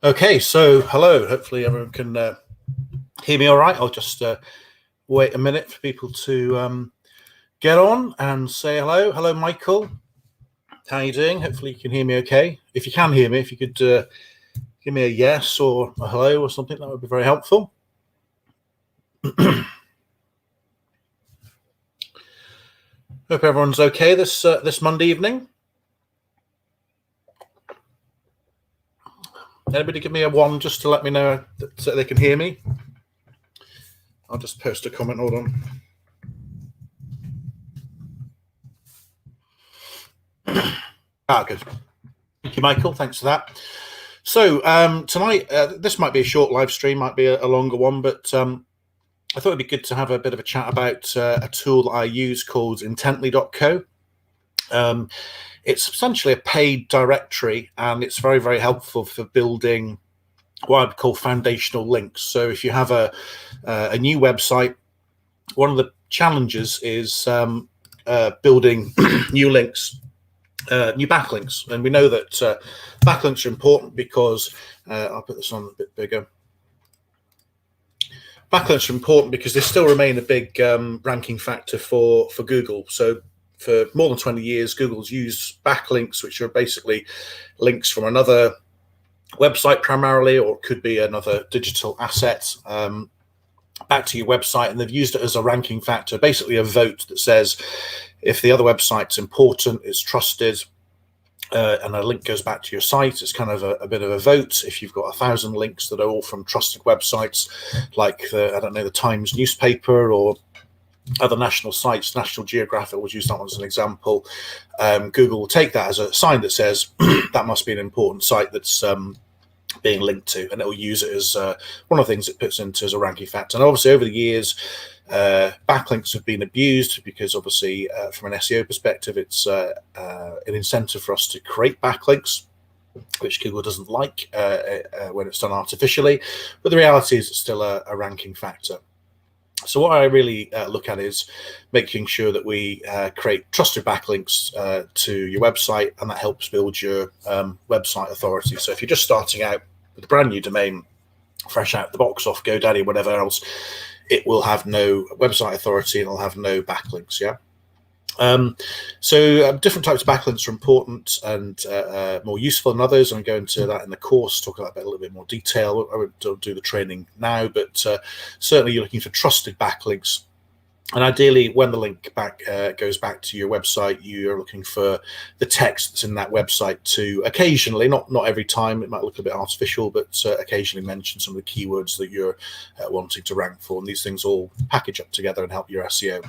Okay, so hello. Hopefully everyone can hear me all right. I'll just wait a minute for people to get on and say hello. Hello, Michael. How are you doing? Hopefully you can hear me okay. If you can hear me, if you could give me a yes or a hello or something, that would be very helpful. Hope everyone's okay this Monday evening. Anybody give me a one just to let me know that they can hear me? I'll just post a comment. Hold on. Good. Thank you, Michael. Thanks for that. So tonight, this might be a short live stream, might be a longer one, but I thought it'd be good to have a bit of a chat about a tool that I use called Intently.co. It's essentially a paid directory, and it's very, very helpful for building what I would call foundational links. So if you have a new website, one of the challenges is building new links, new backlinks. And we know that backlinks are important because, I'll put this on a bit bigger. Backlinks are important because they still remain a big ranking factor for Google. So for more than 20 years, Google's used backlinks, which are basically links from another website primarily, or it could be another digital asset, back to your website, and they've used it as a ranking factor, basically a vote that says if the other website's important, it's trusted, and a link goes back to your site, it's kind of a bit of a vote. If you've got 1,000 links that are all from trusted websites like the Times newspaper or other national sites, National Geographic, we'll use that one as an example, Google will take that as a sign that says that must be an important site that's being linked to, and it will use it as one of the things it puts into as a ranking factor. And obviously over the years, backlinks have been abused because obviously from an SEO perspective, it's an incentive for us to create backlinks, which Google doesn't like when it's done artificially, but the reality is it's still a ranking factor. So what I really look at is making sure that we create trusted backlinks to your website, and that helps build your website authority. So if you're just starting out with a brand new domain, fresh out the box off GoDaddy, whatever else, it will have no website authority and it'll have no backlinks. Yeah. So different types of backlinks are important and more useful than others. I'm going to that in the course, talk about that in a little bit more detail. I won't do the training now, but certainly you're looking for trusted backlinks. And ideally, when the link goes back to your website, you're looking for the text that's in that website to occasionally, not every time, it might look a bit artificial, but occasionally mention some of the keywords that you're wanting to rank for. And these things all package up together and help your SEO.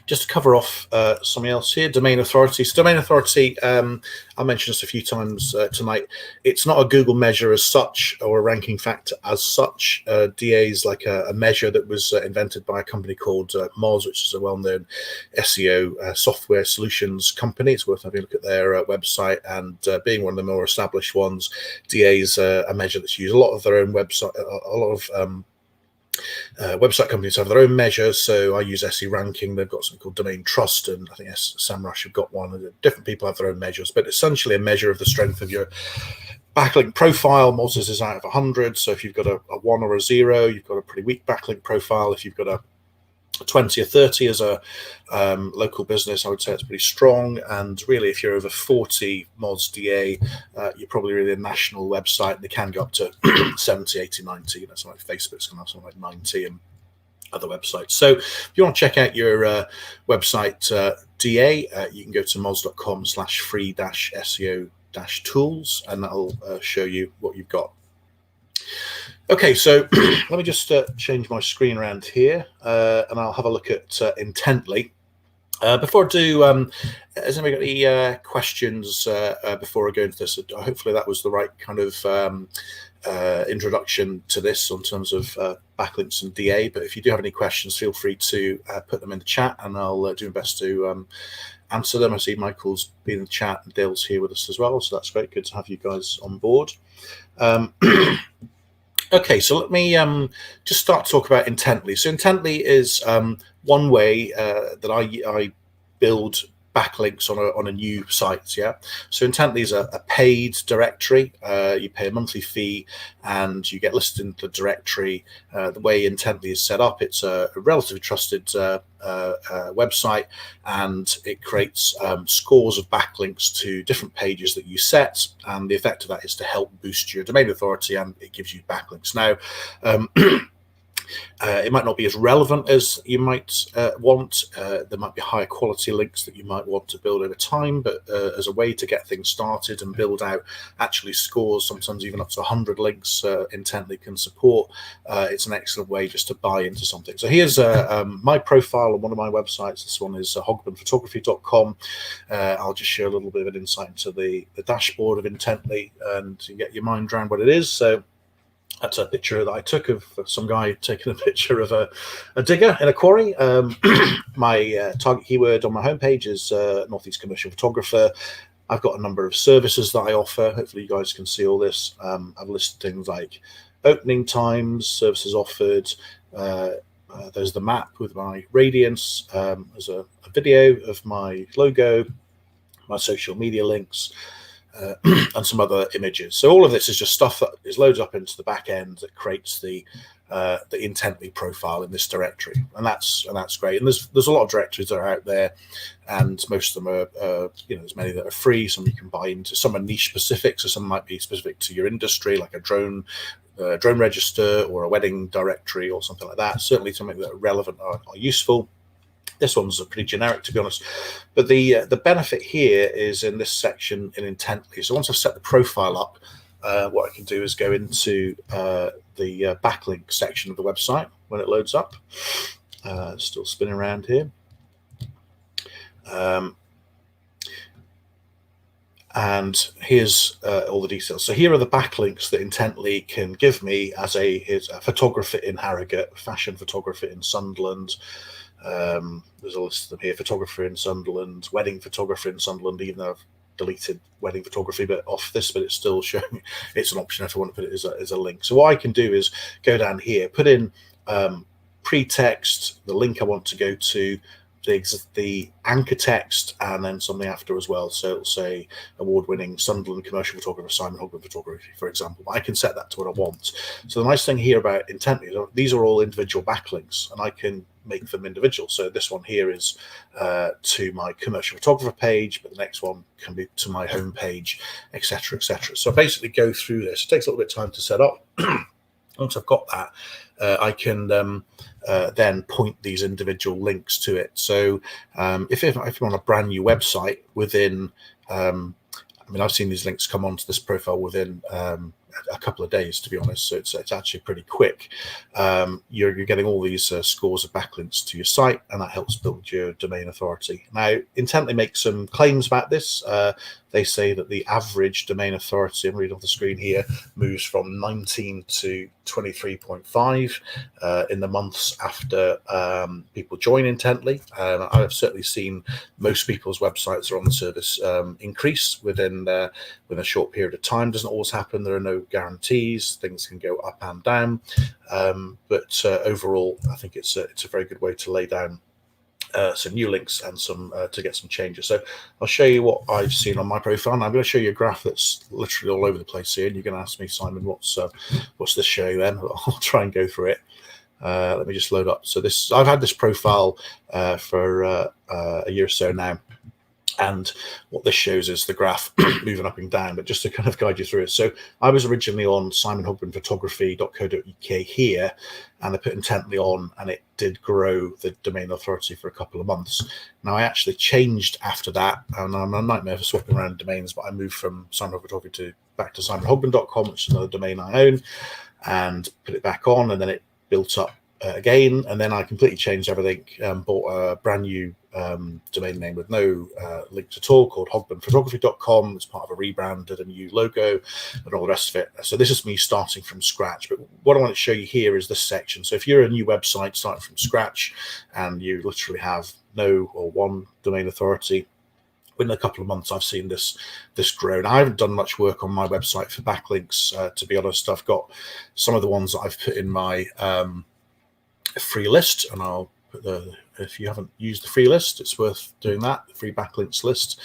Just to cover off something else here, domain authority. So domain authority, I mentioned this a few times tonight. It's not a Google measure as such or a ranking factor as such. DA is like a measure that was invented by a company called Moz, which is a well-known SEO software solutions company. It's worth having a look at their website, and being one of the more established ones, DA is a measure that's used. A lot of their own website, a lot of website companies have their own measures. So I use SE Ranking. They've got something called Domain Trust, and I think SEMrush have got one. And different people have their own measures, but essentially a measure of the strength of your backlink profile. Moses is out of 100. So if you've got a 1 or a 0, you've got a pretty weak backlink profile. If you've got a 20 or 30 as a local business, I would say it's pretty strong. And really, if you're over 40 mods DA, you're probably really a national website, and they can go up to 70, 80, 90. Something like Facebook's going to have something like 90 and other websites. So if you want to check out your website DA, you can go to moz.com/free-SEO-tools, and that'll show you what you've got. Okay, so let me just change my screen around here, and I'll have a look at Intently. Before I do, has anybody got any questions before I go into this? Hopefully that was the right kind of introduction to this in terms of backlinks and DA. But if you do have any questions, feel free to put them in the chat, and I'll do my best to answer them. I see Michael's been in the chat, and Dale's here with us as well, so that's great. Good to have you guys on board. Okay, so let me just start to talk about Intently. So Intently is one way that I build backlinks on a new site. Yeah, so Intently is a paid directory. You pay a monthly fee and you get listed in the directory. The way Intently is set up, it's a relatively trusted website, and it creates scores of backlinks to different pages that you set, and the effect of that is to help boost your domain authority, and it gives you backlinks. Now, it might not be as relevant as you might want. There might be higher quality links that you might want to build over time, but as a way to get things started and build out actually scores, sometimes even up to 100 links Intently can support, it's an excellent way just to buy into something. So here's my profile on one of my websites. This one is hogbenphotography.com. I'll just share a little bit of an insight into the dashboard of Intently, and you get your mind around what it is. So that's a picture that I took of some guy taking a picture of a digger in a quarry. My target keyword on my homepage is Northeast Commercial Photographer. I've got a number of services that I offer. Hopefully you guys can see all this. I've listed things like opening times, services offered. There's the map with my radiance. There's a video of my logo, my social media links, and some other images. So all of this is just stuff that is loaded up into the back end that creates the Intently profile in this directory, and that's great. And there's a lot of directories that are out there, and most of them are there's many that are free. Some you can buy into. Some are niche specific, so some might be specific to your industry, like a drone register or a wedding directory or something like that. Certainly something that are relevant or useful. This one's pretty generic, to be honest, but the benefit here is in this section in Intently. So once I've set the profile up, what I can do is go into the backlink section of the website when it loads up. Still spinning around here. And here's all the details. So here are the backlinks that Intently can give me as here's a photographer in Harrogate, fashion photographer in Sunderland. There's a list of them here: photographer in Sunderland, wedding photographer in Sunderland, even though I've deleted wedding photography but off this, but it's still showing. It's an option if I want to put it as a link. So what I can do is go down here, put in pre-text, the link I want to go to, the anchor text, and then something after as well. So it'll say award-winning Sunderland commercial photographer Simon Hogben Photography, for example. I can set that to what I want. So the nice thing here about Intently is these are all individual backlinks, and I can make them individual. So this one here is to my commercial photographer page, but the next one can be to my home page, etc., etc. So I basically go through this. It takes a little bit of time to set up. Once I've got that, I can then point these individual links to it. So if you're on a brand new website within, I mean, I've seen these links come onto this profile within a couple of days, to be honest. So it's actually pretty quick. You're getting all these scores of backlinks to your site, and that helps build your domain authority. Now, Intently makes some claims about this. They say that the average domain authority, I'm reading off the screen here, moves from 19 to 23.5 in the months after people join Intently. I've certainly seen most people's websites are on the service increase within a short period of time. Doesn't always happen. There are no guarantees. Things can go up and down, but overall, I think it's a very good way to lay down some new links and some to get some changes. So I'll show you what I've seen on my profile. And I'm going to show you a graph that's literally all over the place here. And you're going to ask me, Simon, what's this showing then? I'll try and go through it. Let me just load up. So I've had this profile for a year or so now. And what this shows is the graph moving up and down, but just to kind of guide you through it. So I was originally on simonhogbenphotography.co.uk here, and I put Intently on, and it did grow the domain authority for a couple of months. Now, I actually changed after that, and I'm a nightmare for swapping around domains, but I moved from Simon Hogben Photography back to simonhogben.com, which is another domain I own. and put it back on, and then it built up again, and then I completely changed everything, bought a brand new domain name with no links at all, called hogbenphotography.com. It's part of a rebrand, did a new logo and all the rest of it. So this is me starting from scratch. But what I want to show you here is this section. So if you're a new website starting from scratch and you literally have no or one domain authority, within a couple of months, I've seen this grow. And I haven't done much work on my website for backlinks, to be honest. I've got some of the ones that I've put in my free list, and I'll put if you haven't used the free list, it's worth doing that, the free backlinks list.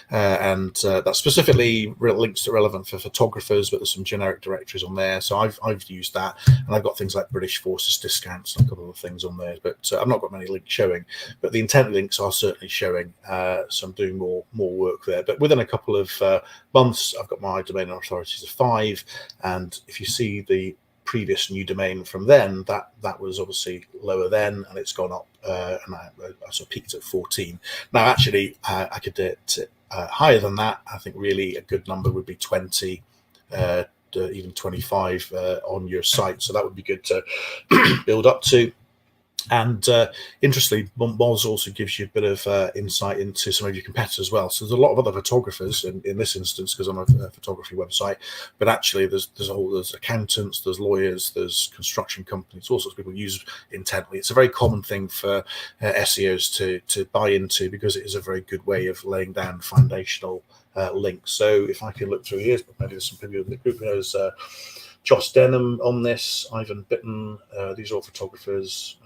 And that's specifically links that are relevant for photographers, but there's some generic directories on there. So I've used that, and I've got things like British Forces discounts and a couple of other things on there, but I've not got many links showing, but the intent links are certainly showing. So I'm doing more work there. But within a couple of months, I've got my domain authorities of 5. And if you see the previous new domain from then, that was obviously lower then, and it's gone up, and I sort of peaked at 14. Now actually I could do it higher than that. I think really a good number would be 20, even 25 on your site, so that would be good to build up to. And interestingly, Moz also gives you a bit of insight into some of your competitors as well. So there's a lot of other photographers in this instance, because I'm a photography website, but actually there's accountants, there's lawyers, there's construction companies, all sorts of people use Intently. It's a very common thing for SEOs to buy into, because it is a very good way of laying down foundational links. So if I can look through here, maybe there's some people in the group who knows Joss Denham on this, Ivan Bitten, these are all photographers,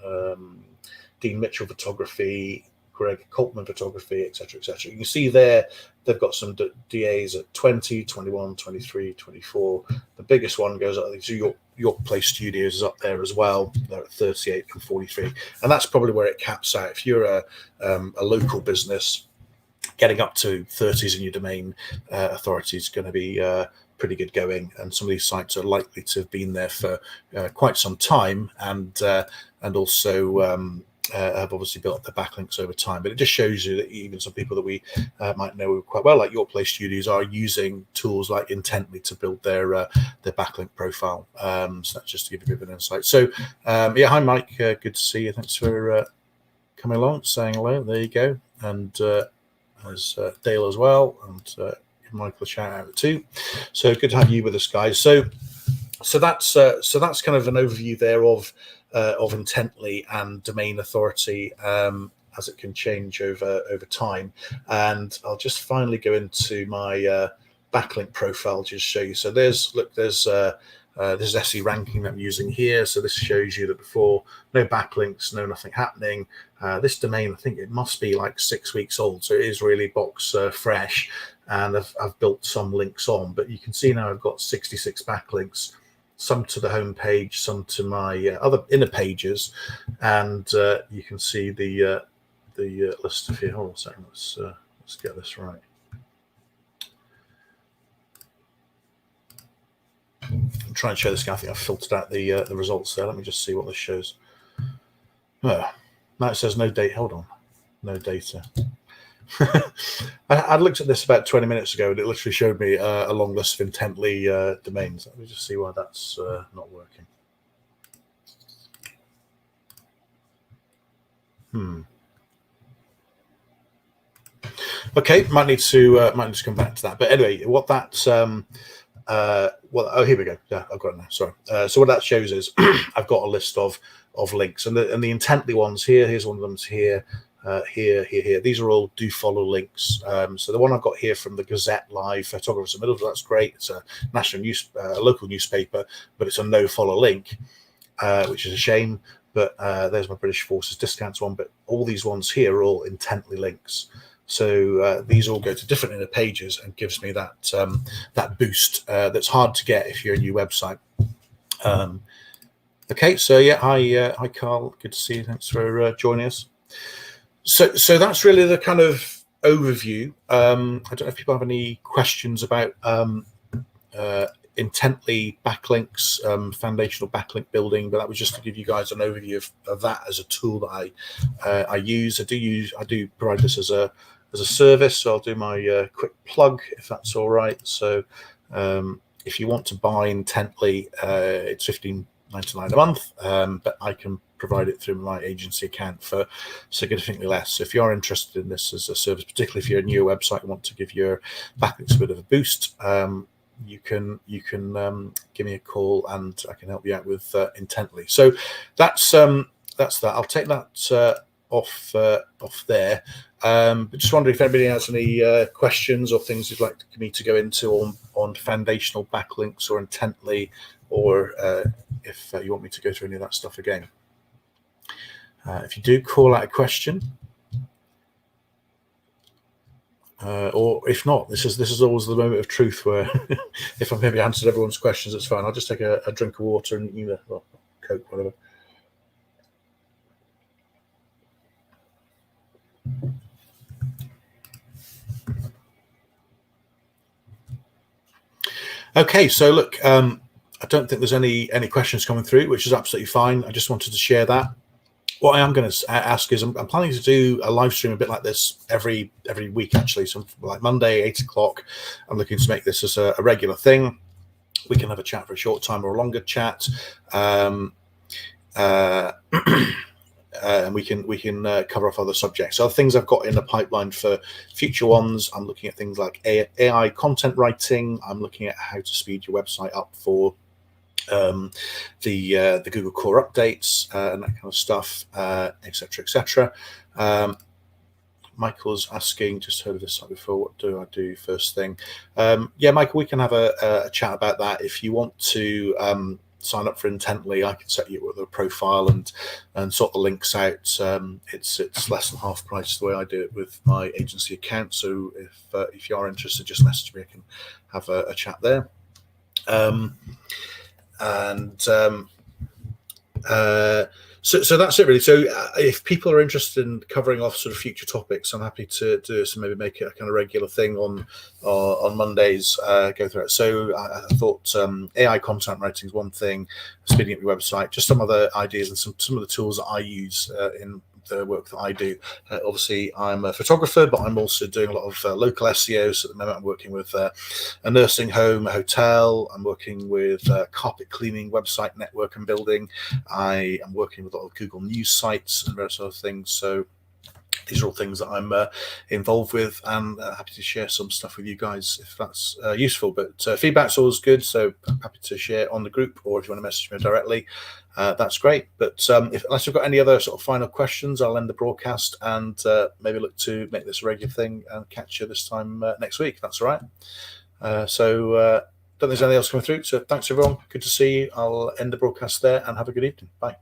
Dean Mitchell Photography, Greg Coltman Photography, etc., etc. You can see there they've got some DAs at 20, 21, 23, 24. The biggest one goes up to York Place Studios is up there as well. They're at 38 and 43, and that's probably where it caps out. If you're a local business, getting up to 30s in your domain authority is going to be pretty good going, and some of these sites are likely to have been there for quite some time, and also have obviously built up the backlinks over time. But it just shows you that even some people that we might know quite well, like York Place Studios, are using tools like Intently to build their backlink profile. So that's just to give you a bit of an insight. So yeah, hi Mike, good to see you. Thanks for coming along, saying hello. There you go, and there's Dale as well, and Michael a shout out too. So good to have you with us, guys. So that's kind of an overview there of Intently and domain authority, as it can change over time. And I'll just finally go into my backlink profile to just show you. So there's SE ranking that I'm using here. So this shows you that before, no backlinks, nothing happening. This domain, I think it must be like 6 weeks old, so it is really box fresh. And I've built some links on, but you can see now I've got 66 backlinks, some to the home page, some to my other inner pages, and you can see the list of here. Hold on a second, let's get this right. I'm trying to show this guy. I think I've filtered out the results there. Let me just see what this shows. Oh, now it says no data. Hold on, no data. I looked at this about 20 minutes ago, and it literally showed me a long list of Intently domains. Let me just see why that's not working. Okay, might need to come back to that. But anyway, what that oh, here we go. Yeah, I've got it now. Sorry. So what that shows is I've got a list of links, and the Intently ones here. Here's one of them here. Here. These are all do follow links. So the one I've got here from the Gazette Live Photographers of Middlesbrough, that's great. It's a national local newspaper, but it's a no follow link, which is a shame. But there's my British Forces discounts one. But all these ones here are all Intently links. So these all go to different inner pages and gives me that boost that's hard to get if you're a new website. Okay, so yeah, hi Carl, good to see you. Thanks for joining us. So that's really the kind of overview. I don't know if people have any questions about Intently backlinks, foundational backlink building, but that was just to give you guys an overview of that as a tool that I use. I do provide this as a service, so I'll do my quick plug if that's all right. So If you want to buy intently, it's $15.99 a month, but I can provide it through my agency account for significantly less. So if you're interested in this as a service, particularly if you're a new website and want to give your backlinks a bit of a boost, you can give me a call and I can help you out with intently. So that's that. I'll take that off there. But just wondering if anybody has any questions or things you'd like me to go into on foundational backlinks or intently, or if you want me to go through any of that stuff again. If you do, call out a question. Or if not, this is always the moment of truth where if I've maybe answered everyone's questions, it's fine. I'll just take a drink of water and Coke, whatever. Okay, so look, I don't think there's any questions coming through, which is absolutely fine. I just wanted to share that. What I am going to ask is I'm planning to do a live stream a bit like this every week, actually. So like Monday, 8 o'clock, I'm looking to make this as a regular thing. We can have a chat for a short time or a longer chat. And we can cover off other subjects. So things I've got in the pipeline for future ones, I'm looking at things like AI content writing. I'm looking at how to speed your website up for the Google core updates and that kind of stuff, etc., etc. Michael's asking, just heard of this site before, what do I do first thing? Yeah, Michael, we can have a chat about that. If you want to sign up for Intently, I can set you up with a profile and sort the links out. It's less than half price the way I do it with my agency account. So if you are interested, just message me. I can have a chat there. So that's it really. So if people are interested in covering off sort of future topics, I'm happy to do this and maybe make it a kind of regular thing on Mondays. Go through it. So I thought AI content writing is one thing, speeding up your website, just some other ideas and some of the tools that I use in the work that I do. Obviously, I'm a photographer, but I'm also doing a lot of local SEO. So at the moment, I'm working with a nursing home, a hotel. I'm working with carpet cleaning, website network and building. I am working with a lot of Google News sites and various other things. So these are all things that I'm involved with, and happy to share some stuff with you guys if that's useful. But feedback's always good, so I'm happy to share on the group, or if you want to message me directly, that's great. But unless you've got any other sort of final questions, I'll end the broadcast and maybe look to make this a regular thing and catch you this time next week. If that's all right. Don't think there's anything else coming through. So thanks everyone. Good to see you. I'll end the broadcast there and have a good evening. Bye.